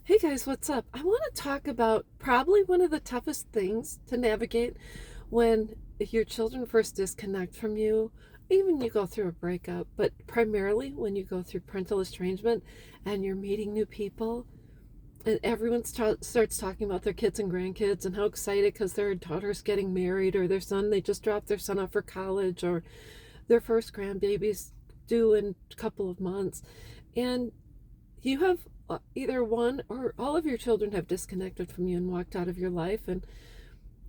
Hey guys, what's up? I want to talk about probably one of the toughest things to navigate when your children first disconnect from you. Even you go through a breakup, but primarily when you go through parental estrangement and you're meeting new people and everyone starts talking about their kids and grandkids and how excited because their daughter's getting married or their son, they just dropped their son off for college or their first grandbaby's due in a couple of months. And you have either one or all of your children have disconnected from you and walked out of your life, and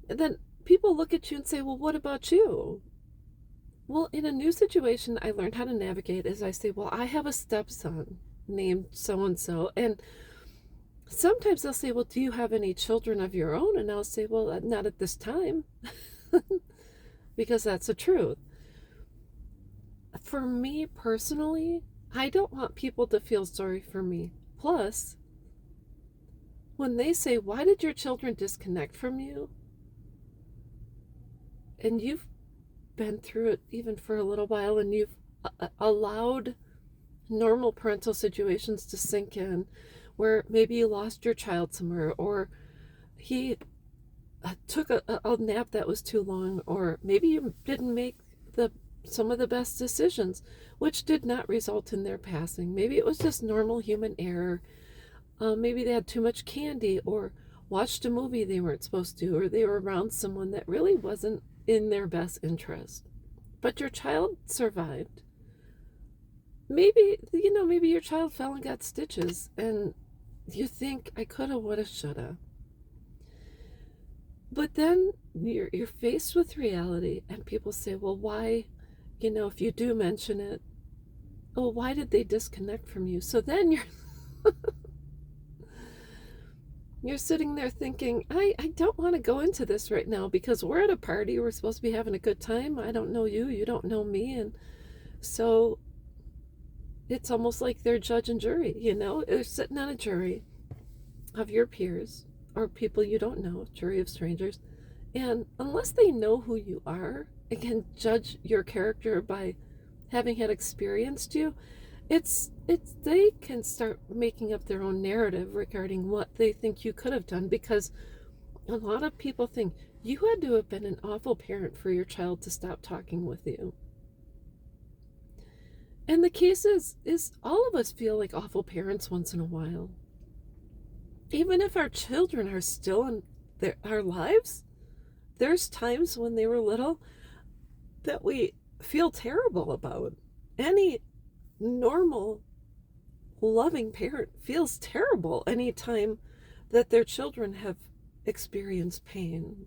then people look at you and say, well, what about you? Well, in a new situation, I learned how to navigate as I say, well, I have a stepson named so and so, and sometimes they'll say, well, do you have any children of your own? And I'll say, well, not at this time. Because that's the truth. For me personally, I don't want people to feel sorry for me. Plus, when they say, why did your children disconnect from you? And you've been through it even for a little while and you've allowed normal parental situations to sink in, where maybe you lost your child somewhere, or he took a nap that was too long, or maybe you didn't make the some of the best decisions, which did not result in their passing. Maybe it was just normal human error. Maybe they had too much candy or watched a movie they weren't supposed to, or they were around someone that really wasn't in their best interest. But your child survived. Maybe your child fell and got stitches, and you think, I coulda, woulda, shoulda. But then you're faced with reality, and people say, well, why, if you do mention it, oh, why did they disconnect from you? So then you're sitting there thinking, I don't want to go into this right now because we're at a party. We're supposed to be having a good time. I don't know you. You don't know me. And so it's almost like they're judge and jury, They're sitting on a jury of your peers or people you don't know, jury of strangers. And unless they know who you are and can judge your character by having had experienced you, it's they can start making up their own narrative regarding what they think you could have done, because a lot of people think you had to have been an awful parent for your child to stop talking with you. And the case is all of us feel like awful parents once in a while. Even if our children are still in our lives, there's times when they were little that we feel terrible about. Any normal loving parent feels terrible anytime that their children have experienced pain.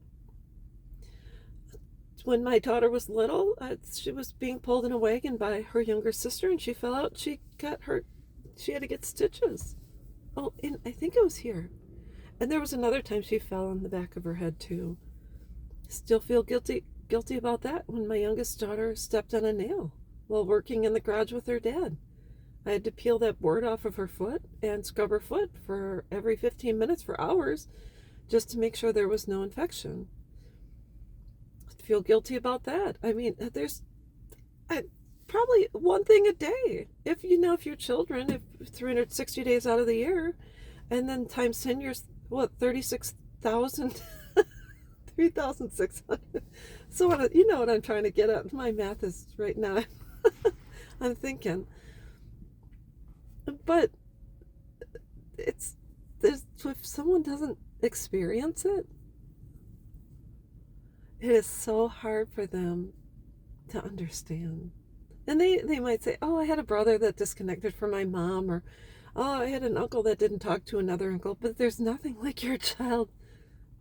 When my daughter was little, she was being pulled in a wagon by her younger sister, and she fell out. She got hurt. She had to get stitches. Oh, and I think it was here. And there was another time she fell on the back of her head too. Still feel guilty about that when my youngest daughter stepped on a nail while working in the garage with her dad. I had to peel that board off of her foot and scrub her foot for every 15 minutes for hours just to make sure there was no infection. I feel guilty about that. I mean, there's probably one thing a day. If your children, if 360 days out of the year, and then times 10 years, what, 36,000, 3,600. So you know what I'm trying to get at. My math is right now. I'm thinking. But if someone doesn't experience it, it is so hard for them to understand. And they might say, oh, I had a brother that disconnected from my mom, or oh, I had an uncle that didn't talk to another uncle. But there's nothing like your child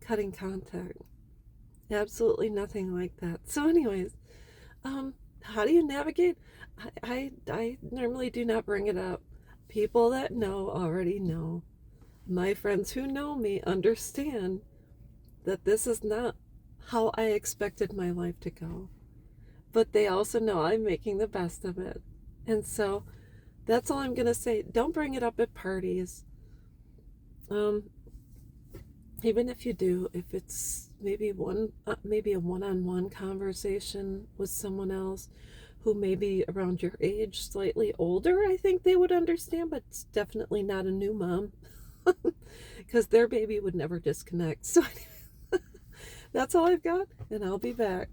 cutting contact. Absolutely nothing like that. So anyways, how do you navigate? I normally do not bring it up. People that know already know. My friends who know me understand that this is not how I expected my life to go. But they also know I'm making the best of it. And so that's all I'm going to say. Don't bring it up at parties. Um, Even if you do, if it's maybe a one-on-one conversation with someone else who may be around your age, slightly older, I think they would understand, but it's definitely not a new mom. because their baby would never disconnect. So that's all I've got, and I'll be back.